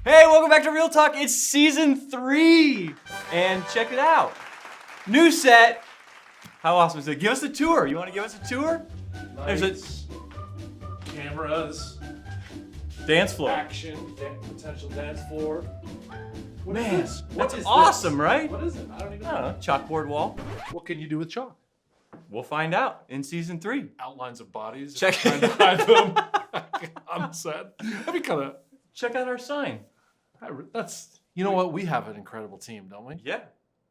Hey, welcome back to Real Talk. It's season 3. And check it out. New set. How awesome is it? Give us a tour. You want to give us a tour? Lights, There's cameras, a dance floor. action, potential dance floor. What Man, is this? that's What is awesome, this? right? What is it? I don't even I don't know. know, chalkboard wall. What can you do with chalk? We'll find out in season 3. Outlines of bodies. Check- Trying to hide them on set. That'd be kind of. Check out our sign. That's. You know what? We have an incredible team, don't we? Yeah,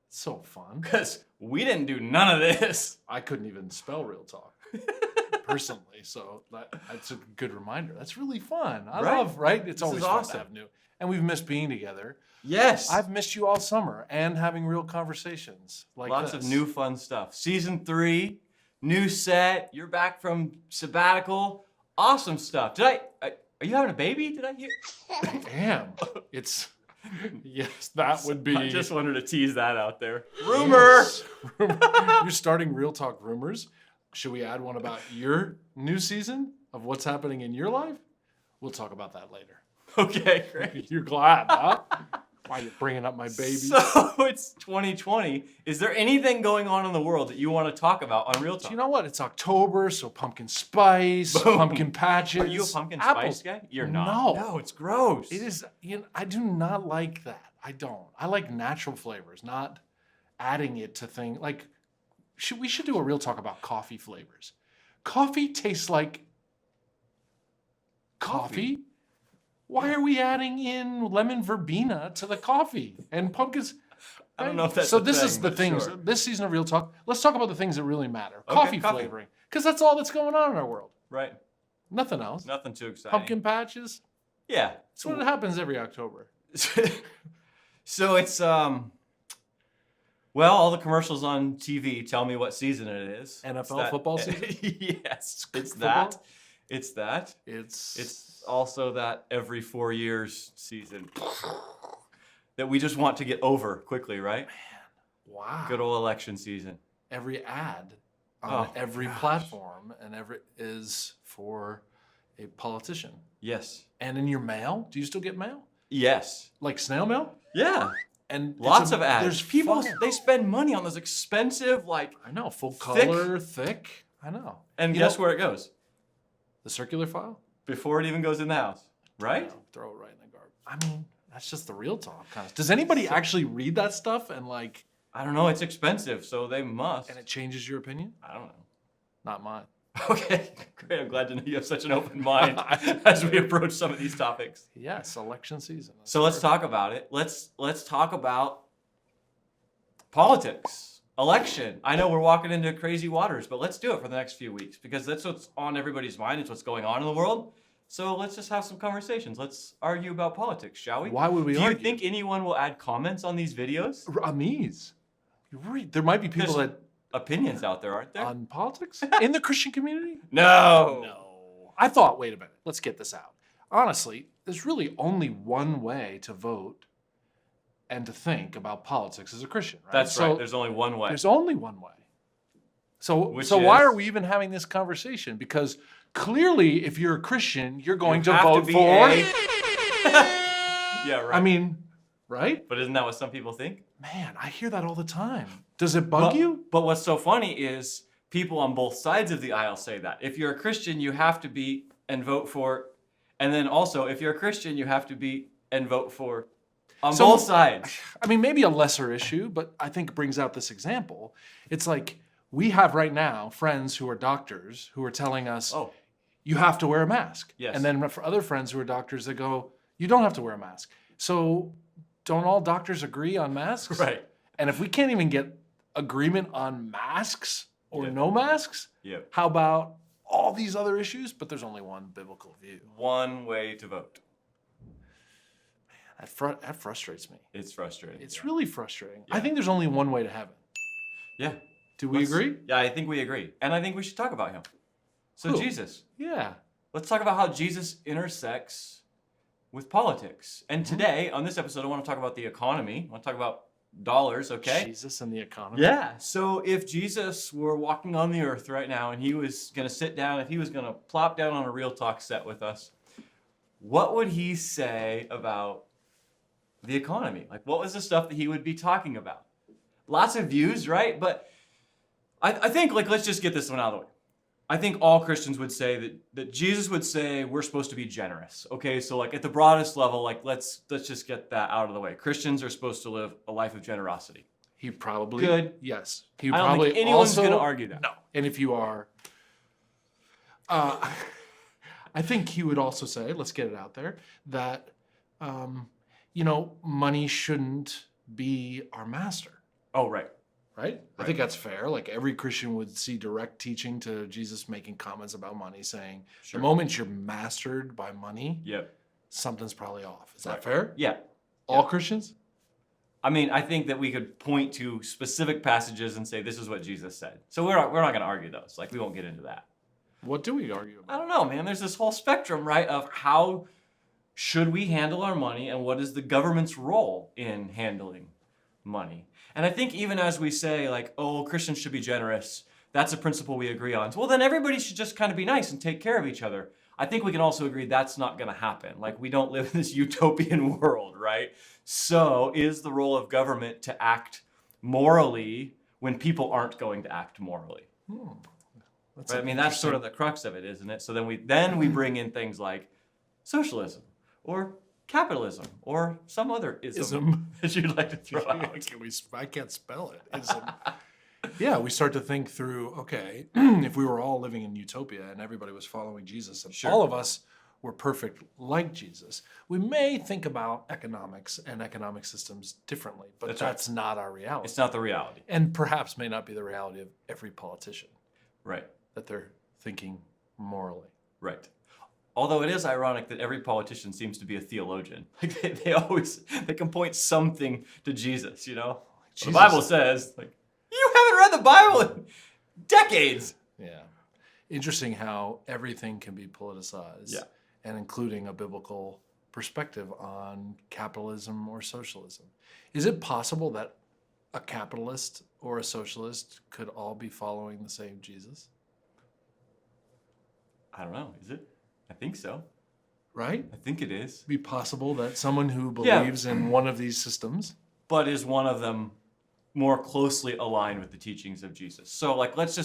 It's so fun. because we didn't do none of this. I couldn't even spell real talk personally, so that's a good reminder. That's really fun. I Right. love, right? It's This always is fun awesome. to have new. And we've missed being together. Yes. I've missed you all summer and having real conversations like Lots this. of new fun stuff. Season 3, new set. You're back from sabbatical. Awesome stuff. Are you having a baby? Did I hear? Damn. It's yes, that would be. I just wanted to tease that out there. Rumor. Yes. You're starting Real Talk rumors. Should we add one about your new season of what's happening in your life? We'll talk about that later. Okay, great. You're glad, huh? Why you're bringing up my baby? So it's 2020. Is there anything going on in the world that you want to talk about on Real Talk? You know what? It's October, so pumpkin spice, Boom. pumpkin patches. Are you a pumpkin apples. spice guy? You're not. No. No, it's gross. It is. You know, I do not like that. I don't. I like natural flavors, not adding it to things like. We should do a real talk about coffee flavors. Coffee tastes like coffee. Why are we adding in lemon verbena to the coffee and pumpkins? I don't know if that's so. a This thing, is the but things. sure. This season of Real Talk. Let's talk about the things that really matter. Okay, Coffee coffee. flavoring, because that's all that's going on in our world. Right. Nothing else. Nothing too exciting. Pumpkin patches. Yeah. That's what happens every October. So it's well, all the commercials on TV tell me what season it is. NFL It's that- football season? Yes, it's Football? that. It's that. It's It's also that every 4 years season that we just want to get over quickly, right? wow. Good old election season. Every ad on Oh, every gosh. platform and every is for a politician. Yes. And in your mail, do you still get mail? Yes. Like snail mail? Yeah. And Lots of ads. There's people. Fuck, they spend money on those expensive, like, I know, full Thick. color, thick. I know. and You guess know- where it goes? The circular file? Before it even goes in the house, right? No, throw it right in the garbage. I mean, that's just the real talk kind of. Does anybody actually read that stuff and like, I don't know. It's expensive, so they must. and it changes your opinion? I don't know. Not mine. Okay, great. I'm glad to know you have such an open mind as we approach some of these topics. Yes, election season. That's So let's perfect. talk about it. Let's talk about politics, election. I know we're walking into crazy waters, but let's do it for the next few weeks because that's what's on everybody's mind. It's what's going on in the world. So let's just have some conversations. Let's argue about politics, shall we? Why would we Do you argue? think anyone will add comments on these videos? On these? There might be people There's that opinions out there, aren't there? on politics in the Christian community. No. No. I thought, wait a minute, let's get this out. Honestly, there's really only one way to vote and to think about politics as a Christian, right? That's So right. There's only one way. there's only one way. So, Which why is- are we even having this conversation? Because clearly, if you're a Christian, you're going You to have vote be for. Yeah, right. I mean, right? but isn't that what some people think? Man, I hear that all the time. Does it bug you? But what's so funny is people on both sides of the aisle say that. If you're a Christian, you have to be and vote for. And then also, if you're a Christian, you have to be and vote for on So- both sides. I mean, maybe a lesser issue, but I think brings out this example. It's like we have right now friends who are doctors who are telling us, Oh, you have to wear a mask. Yes. And then for other friends who are doctors that go, you don't have to wear a mask. So don't all doctors agree on masks? right. And if we can't even get agreement on masks or Yeah. no masks, Yeah. how about all these other issues? But there's only one biblical view. One way to vote. That frustrates me. It's frustrating. It's really frustrating. Yeah. I think there's only one way to heaven. Yeah. Do we Let's- agree? Yeah, I think we agree. And I think we should talk about him. So Who? Jesus. Yeah. Let's talk about how Jesus intersects with politics. And today, on this episode, I want to talk about the economy. I want to talk about dollars, okay? Jesus and the economy. Yeah. So if Jesus were walking on the earth right now and he was going to sit down, if he was going to plop down on a Real Talk set with us, what would he say about the economy. Like, what was the stuff that he would be talking about? Lots of views, right? But I think, like, let's just get this one out of the way. I think all Christians would say that Jesus would say we're supposed to be generous. Okay, so like at the broadest level, like let's just get that out of the way. Christians are supposed to live a life of generosity. He probably Good. Yes. He I don't probably think anyone's also, going to argue that. No. And if you are, I think he would also say, let's get it out there, that money shouldn't be our master. Oh, right. Right? I think that's fair. Like every Christian would see direct teaching to Jesus making comments about money, saying Sure. the moment you're mastered by money, Yep. something's probably off. Is that Right. fair? Yeah. All Christians? I mean, I think that we could point to specific passages and say this is what Jesus said. So we're not going to argue those. Like we won't get into that. What do we argue about? I don't know, man. There's this whole spectrum, right, of how should we handle our money and what is the government's role in handling money. And I think even as we say, like, oh, Christians should be generous, that's a principle we agree on. So, well, then everybody should just kind of be nice and take care of each other. I think we can also agree that's not going to happen. Like, we don't live in this utopian world, right? So, is the role of government to act morally when people aren't going to act morally? Right? I mean, that's sort of the crux of it, isn't it? So then we bring in things like socialism or capitalism or some other ism that you'd like to throw out. I can't spell it. Ism. Yeah, we start to think through, okay, if we were all living in utopia and everybody was following Jesus and Sure. all of us were perfect like Jesus, we may think about economics and economic systems differently, but that's not our reality. It's not the reality. And perhaps may not be the reality of every politician, Right. that they're thinking morally. Right. Although it is ironic that every politician seems to be a theologian. Like they can point something to Jesus, you know? The Bible says, like, you haven't read the Bible in decades. Yeah. Interesting how everything can be politicized. Yeah. And including a biblical perspective on capitalism or socialism. Is it possible that a capitalist or a socialist could all be following the same Jesus? I don't know. Is it? I think so. Right? I think it is. Be possible that someone who believes in one of these systems, But is one of them more closely aligned with the teachings of Jesus? So like let's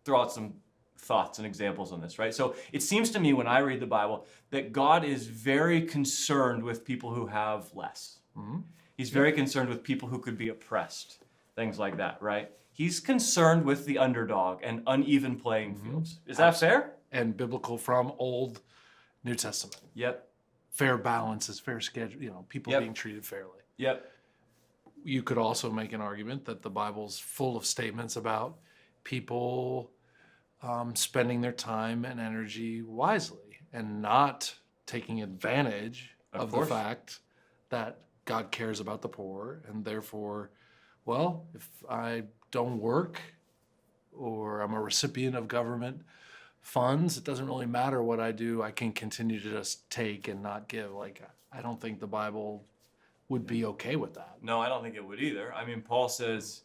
throw out some thoughts and examples on this, right? So it seems to me when I read the Bible that God is very concerned with people who have less. Mm-hmm. He's very concerned with people who could be oppressed, things like that, right? He's concerned with the underdog and uneven playing fields. Is that fair? and biblical from Old New Testament. Yep. Fair balances, fair schedule, people Yep. being treated fairly. Yep. You could also make an argument that the Bible's full of statements about people spending their time and energy wisely and not taking advantage of the course. fact that God cares about the poor, and therefore, well, if I don't work or I'm a recipient of government funds, it doesn't really matter what I do. I can continue to just take and not give. Like, I don't think the Bible would be okay with that. No, I don't think it would either. I mean, Paul says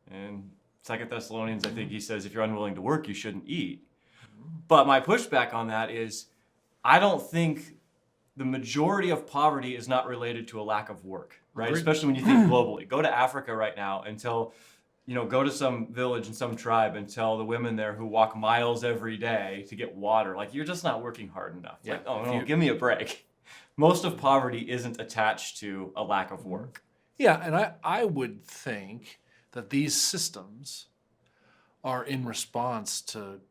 in 2 Thessalonians, I think he says, if you're unwilling to work, you shouldn't eat. But my pushback on that is, I don't think the majority of poverty is not related to a lack of work, right? Agreed. Especially when you think globally. Go to Africa right now and tell, go to some village and some tribe and tell the women there who walk miles every day to get water, like, you're just not working hard enough. Yeah, Like, oh, no, give me a break. Most of poverty isn't attached to a lack of work. Yeah, and I would think that these systems are in response to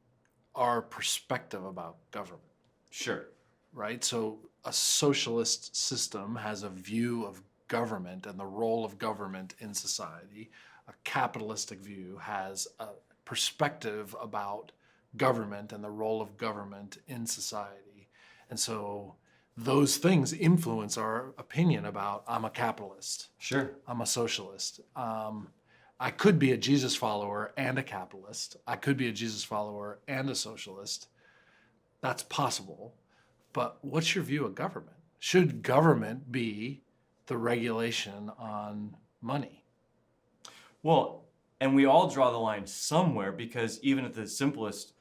our perspective about government, Sure. right? So a socialist system has a view of government and the role of government in society. A capitalistic view has a perspective about government and the role of government in society. And so those things influence our opinion about, I'm a capitalist, Sure. I'm a socialist. I could be a Jesus follower and a capitalist. I could be a Jesus follower and a socialist. That's possible. But what's your view of government? Should government be the regulation on money? Well, and we all draw the line somewhere, because even at the simplest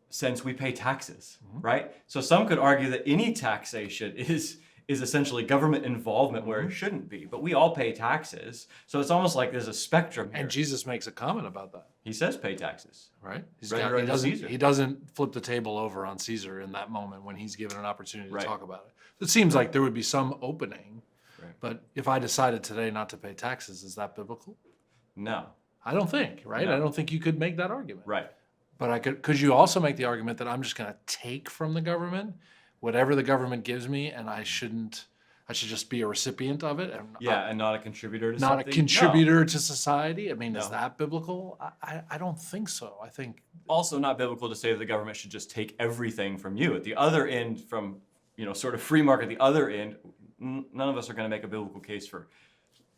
sense, we pay taxes, right? So some could argue that any taxation is is essentially government involvement where it shouldn't be. But we all pay taxes. So it's almost like there's a spectrum here. And Jesus makes a comment about that, He says pay taxes. right? Render unto Caesar. He doesn't flip the table over on Caesar in that moment when he's given an opportunity to Right. talk about it. It seems like there would be some opening. Right. But if I decided today not to pay taxes, is that biblical? No. I don't think, right? No. I don't think you could make that argument. Right. But could you also make the argument that I'm just going to take from the government whatever the government gives me, and I should just be a recipient of it, and Yeah, and not a contributor to not something? a contributor to society? I mean, is No. that biblical? I don't think so. I think Also not biblical to say that the government should just take everything from you. At the other end, from, sort of free market, the other end, none of us are going to make a biblical case for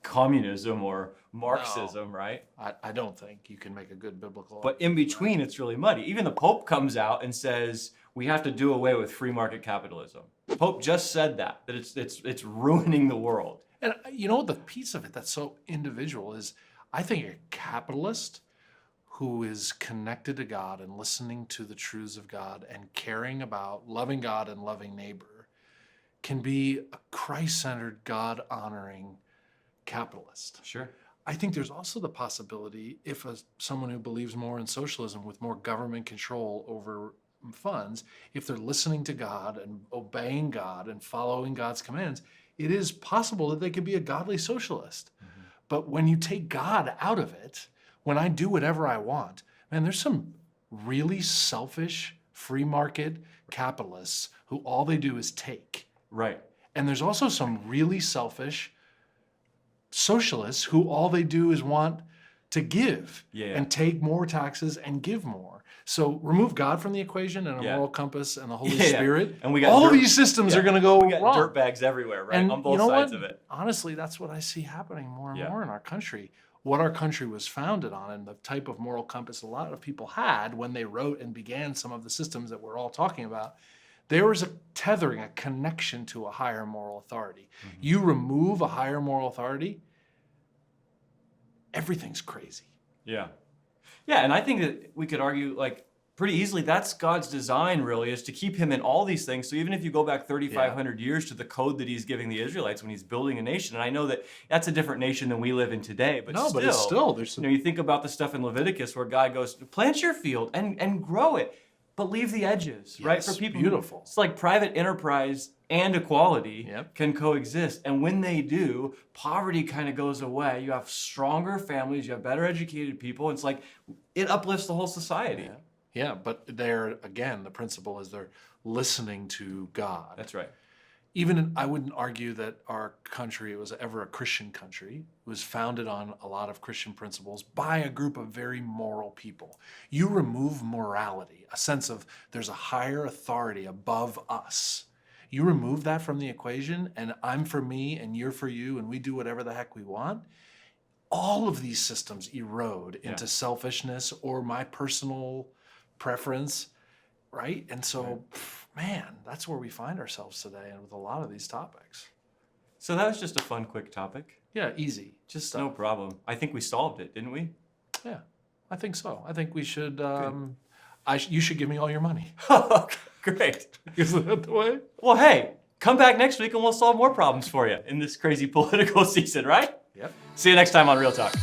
communism or Marxism, right? I don't think you can make a good biblical. But in between, it's really muddy. Even the Pope comes out and says we have to do away with free market capitalism. The Pope just said that it's ruining the world. And you know, the piece of it that's so individual is, I think a capitalist who is connected to God and listening to the truths of God and caring about loving God and loving neighbor can be a Christ-centered, God-honoring capitalist. Sure. I think there's also the possibility, if someone who believes more in socialism with more government control over funds, if they're listening to God and obeying God and following God's commands, it is possible that they could be a godly socialist. Mm-hmm. But when you take God out of it, when I do whatever I want, man, there's some really selfish free market capitalists who all they do is take. Right. And there's also some really selfish socialists who all they do is want to give and take more taxes and give more. So remove God from the equation and a moral compass and the Holy Spirit. And we got all these systems are going to go we got wrong. dirt bags everywhere, right? And on both you know sides what? of it. Honestly, that's what I see happening more and more in our country. What our country was founded on and the type of moral compass a lot of people had when they wrote and began some of the systems that we're all talking about, there was a tethering, a connection to a higher moral authority. Mm-hmm. You remove a higher moral authority, everything's crazy. Yeah. Yeah, and I think that we could argue, like, pretty easily that's God's design, really, is to keep him in all these things. So even if you go back 3,500 years to the code that he's giving the Israelites when he's building a nation, and I know that that's a different nation than we live in today, but but it's still there's some... you think about the stuff in Leviticus where God goes, plant your field and grow it, but leave the edges, right? For people, beautiful. It's like private enterprise and equality can coexist. And when they do, poverty kind of goes away. You have stronger families, you have better educated people. It's like it uplifts the whole society. Yeah, but there, again, the principle is they're listening to God. That's right. I wouldn't argue that our country was ever a Christian country. It was founded on a lot of Christian principles by a group of very moral people. You remove morality, a sense of there's a higher authority above us. You remove that from the equation, and I'm for me, and you're for you, and we do whatever the heck we want. All of these systems erode into selfishness or my personal preference, right? And so, man, that's where we find ourselves today and with a lot of these topics. So that was just a fun, quick topic. Yeah, easy. Just no problem. I think we solved it, didn't we? Yeah, I think so. I think we should, you should give me all your money. Okay, great. Isn't that the way? Well, hey, come back next week and we'll solve more problems for you in this crazy political season, right? Yep. See you next time on Real Talk.